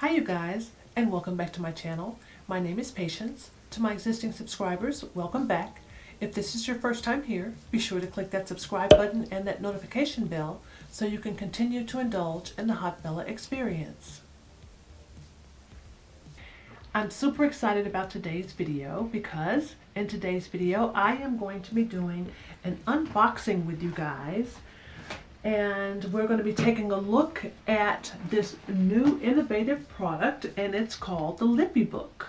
Hi you guys, and welcome back to my channel. My name is Patience. To my existing subscribers, welcome back. If this is your first time here, be sure to click that subscribe button and that notification bell so you can continue to indulge in the Hot Bella experience. I'm super excited about today's video because in today's video I am going to be doing an unboxing with you guys. And we're going to be taking a look at this new innovative product, and it's called the LippieBook.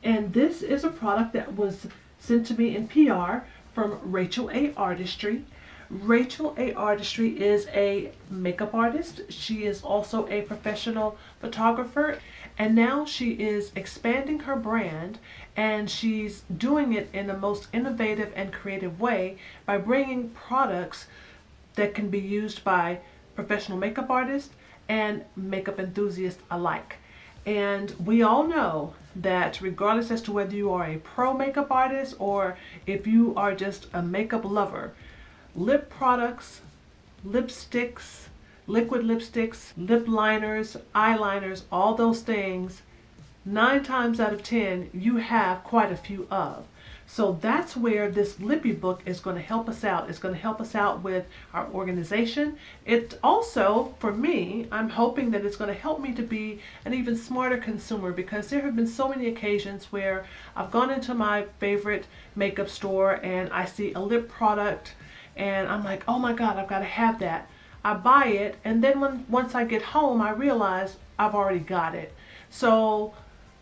And this is a product that was sent to me in PR from Rachel A. Artistry. Rachel A. Artistry is a makeup artist. She is also a professional photographer, and now she is expanding her brand, and she's doing it in the most innovative and creative way by bringing products that can be used by professional makeup artists and makeup enthusiasts alike. And we all know that regardless as to whether you are a pro makeup artist or if you are just a makeup lover, lip products, lipsticks, liquid lipsticks, lip liners, eyeliners, all those things, 9 times out of 10 you have quite a few of. So that's where this LippieBook is going to help us out. It's going to help us out with our organization. It also, for me, I'm hoping that it's going to help me to be an even smarter consumer, because there have been so many occasions where I've gone into my favorite makeup store and I see a lip product and I'm like, oh my God, I've got to have that. I buy it, and then once I get home I realize I've already got it. So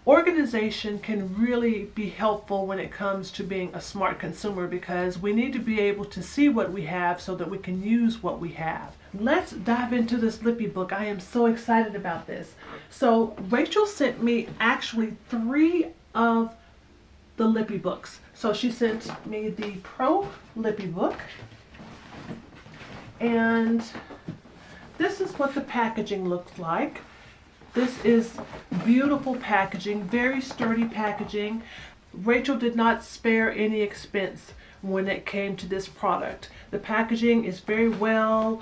organization can really be helpful when it comes to being a smart consumer, because we need to be able to see what we have so that we can use what we have. Let's dive into this LippieBook. I am so excited about this. So Rachel sent me actually 3 of the LippieBooks. So she sent me the Pro LippieBook, and this is what the packaging looks like. This is beautiful packaging, very sturdy packaging. Rachel did not spare any expense when it came to this product. The packaging is very well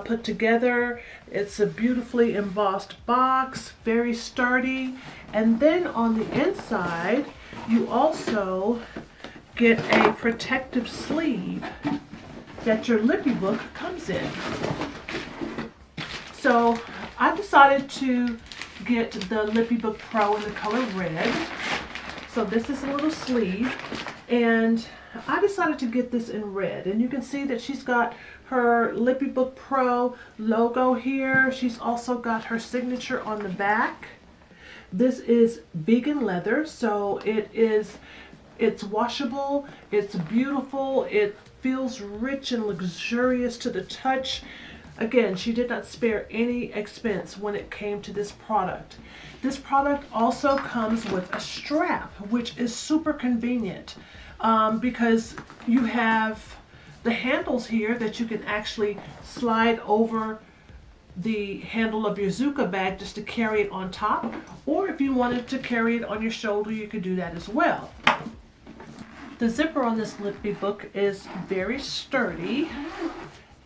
put together. It's a beautifully embossed box, very sturdy. And then on the inside, you also get a protective sleeve that your LippieBook comes in. So I decided to get the LippieBook Pro in the color red. So this is a little sleeve, and I decided to get this in red. And you can see that she's got her LippieBook Pro logo here. She's also got her signature on the back. This is vegan leather, so it's washable, it's beautiful, it feels rich and luxurious to the touch. Again, she did not spare any expense when it came to this product. This product also comes with a strap, which is super convenient because you have the handles here that you can actually slide over the handle of your Zuka bag just to carry it on top, or if you wanted to carry it on your shoulder, you could do that as well. The zipper on this LippieBook is very sturdy,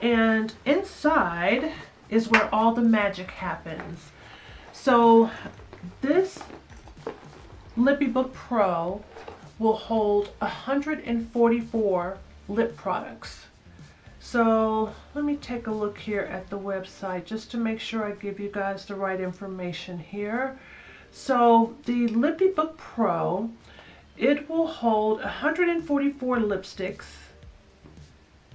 and inside is where all the magic happens. So this LippieBook Pro will hold 144 lip products. So let me take a look here at the website just to make sure I give you guys the right information here. So the LippieBook Pro, it will hold 144 lipsticks.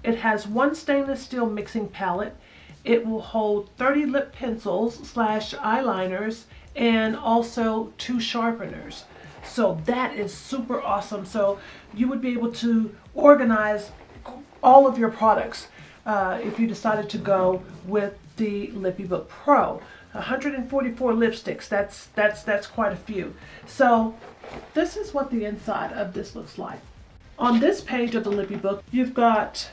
It has 1 stainless steel mixing palette. It will hold 30 lip pencils / eyeliners, and also 2 sharpeners. So that is super awesome. So you would be able to organize all of your products if you decided to go with the LippieBook Pro. 144 lipsticks, that's quite a few. So this is what the inside of this looks like. On this page of the LippieBook, you've got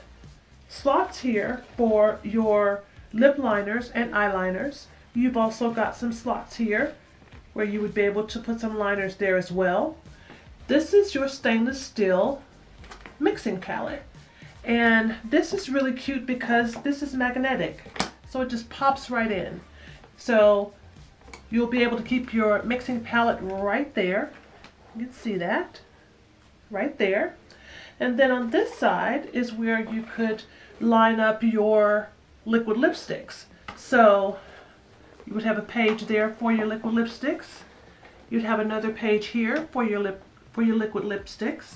slots here for your lip liners and eyeliners. You've also got some slots here where you would be able to put some liners there as well. This is your stainless steel mixing palette. And this is really cute because this is magnetic. So it just pops right in. So You'll be able to keep your mixing palette right there. You can see that right there. And then on this side is where you could line up your liquid lipsticks. So you would have a page there for your liquid lipsticks. You'd have another page here for your liquid lipsticks.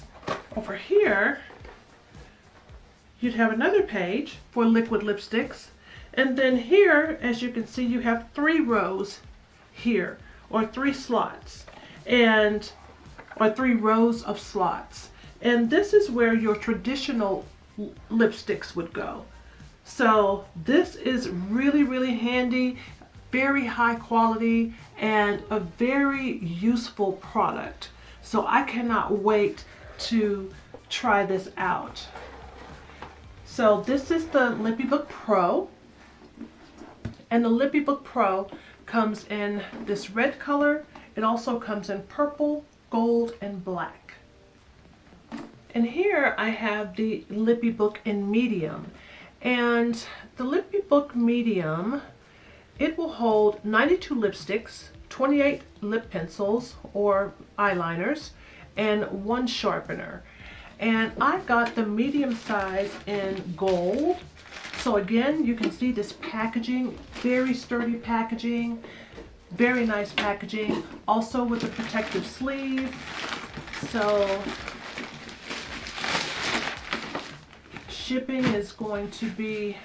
Over here, you'd have another page for liquid lipsticks. And then here, as you can see, you have 3 rows here, or 3 slots, or 3 rows of slots. And this is where your traditional lipsticks would go. So this is really, really handy, very high quality, and a very useful product. So I cannot wait to try this out. So this is the LippieBook Pro. And the LippieBook Pro comes in this red color. It also comes in purple, gold, and black. And here I have the LippieBook in medium. And the LippieBook medium, it will hold 92 lipsticks, 28 lip pencils or eyeliners, and 1 sharpener. And I got the medium size in gold. So again, you can see this packaging, very sturdy packaging, very nice packaging, also with a protective sleeve. So shipping is going to be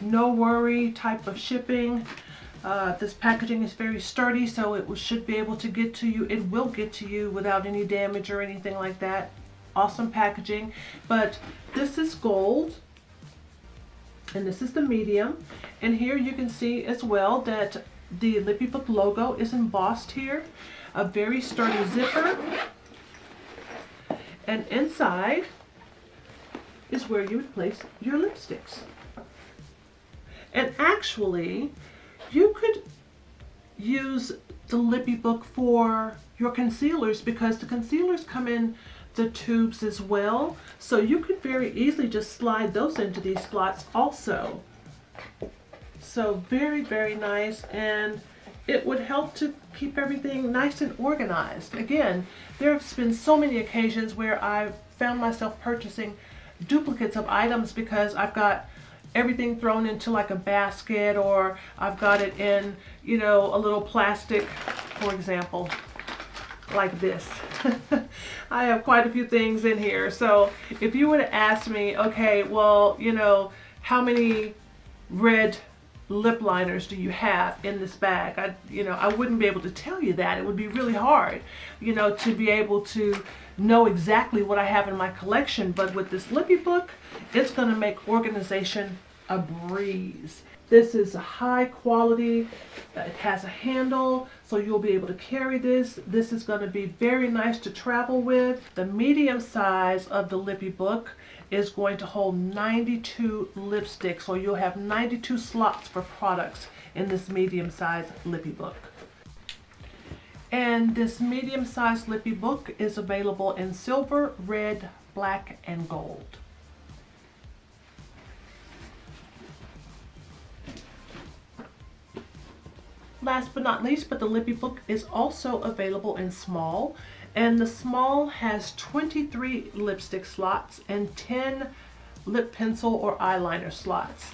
no worry type of shipping. This packaging is very sturdy, so it should be able to get to you. It will get to you without any damage or anything like that. Awesome packaging. But this is gold, and this is the medium. And here you can see as well that the LippieBook logo is embossed here. A very sturdy zipper. And inside is where you would place your lipsticks. And actually, you could use the LippieBook for your concealers, because the concealers come in the tubes as well. So you could very easily just slide those into these slots also. So very, very nice, and it would help to keep everything nice and organized. Again, there have been so many occasions where I've found myself purchasing duplicates of items because I've got everything thrown into like a basket, or I've got it in, you know, a little plastic, for example, like this. I have quite a few things in here. So if you would have asked me, okay, well, you know, how many red lip liners do you have in this bag? I wouldn't be able to tell you that. It would be really hard, you know, to be able to know exactly what I have in my collection. But with this LippieBook, it's going to make organization a breeze. This is a high quality. It has a handle, so you'll be able to carry this. This is going to be very nice to travel with. The medium size of the LippieBook is going to hold 92 lipsticks, so you'll have 92 slots for products in this medium size LippieBook. And this medium size LippieBook is available in silver, red, black, and gold. Last but not least, but the LippieBook is also available in small, and the small has 23 lipstick slots and 10 lip pencil or eyeliner slots.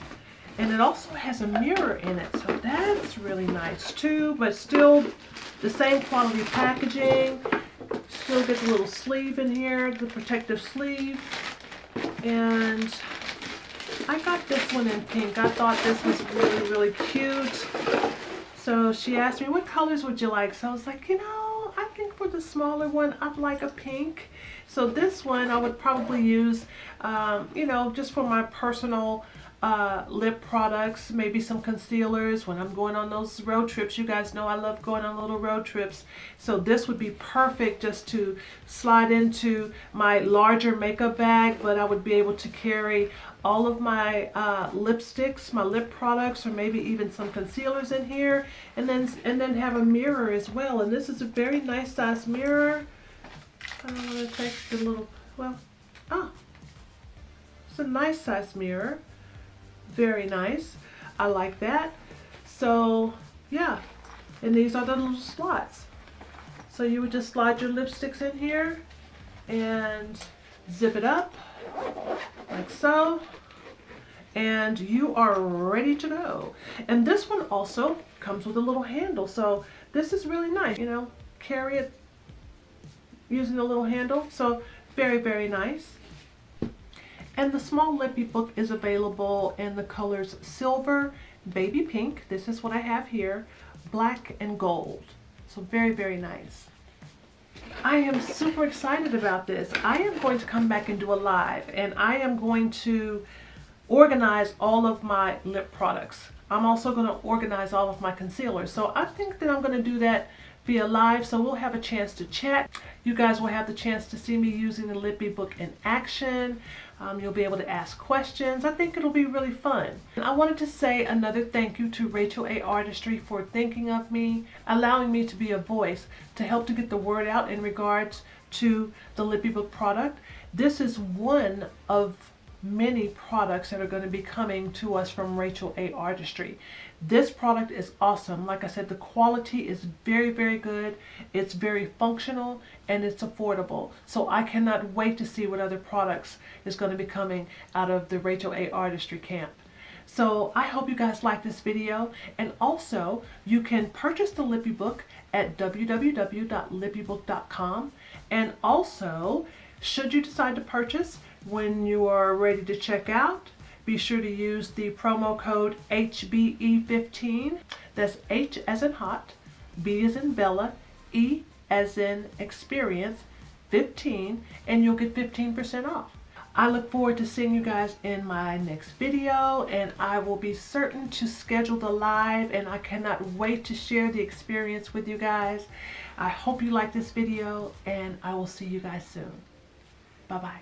And it also has a mirror in it, so that's really nice too, but still the same quality packaging. Still get the little sleeve in here, the protective sleeve. And I got this one in pink. I thought this was really, really cute. So she asked me, what colors would you like? So I was like, you know, I think for the smaller one, I'd like a pink. So this one I would probably use, you know, just for my personal lip products, maybe some concealers when I'm going on those road trips. You guys know I love going on little road trips. So this would be perfect just to slide into my larger makeup bag, but I would be able to carry all of my lipsticks, my lip products, or maybe even some concealers in here, and then have a mirror as well. And this is a very nice size mirror. I don't want to take the little, well, it's a nice size mirror. Very nice. I like that. So yeah, And these are the little slots. So you would just slide your lipsticks in here and zip it up like so. And you are ready to go. And this one also comes with a little handle. So this is really nice, you know, carry it using a little handle. So very, very nice. And the small LippieBook is available in the colors silver, baby pink, this is what I have here, black and gold. So very, very nice. I am super excited about this. I am going to come back and do a live, and I am going to organize all of my lip products. I'm also going to organize all of my concealers. So I think that I'm going to do that via live, so we'll have a chance to chat. You guys will have the chance to see me using the LippieBook in action. You'll be able to ask questions. I think it'll be really fun. And I wanted to say another thank you to Rachel A. Artistry for thinking of me, allowing me to be a voice to help to get the word out in regards to the LippieBook product. This is one of many products that are going to be coming to us from Rachel A. Artistry. This product is awesome. Like I said, the quality is very, very good. It's very functional and it's affordable. So I cannot wait to see what other products is going to be coming out of the Rachel A. Artistry camp. So I hope you guys like this video, and also you can purchase the LippieBook at www.LippieBook.com, and also should you decide to purchase, when you are ready to check out, be sure to use the promo code HBE15. That's H as in hot, B as in Bella, E as in experience, 15, and you'll get 15% off. I look forward to seeing you guys in my next video, and I will be certain to schedule the live, and I cannot wait to share the experience with you guys. I hope you like this video, and I will see you guys soon. Bye-bye.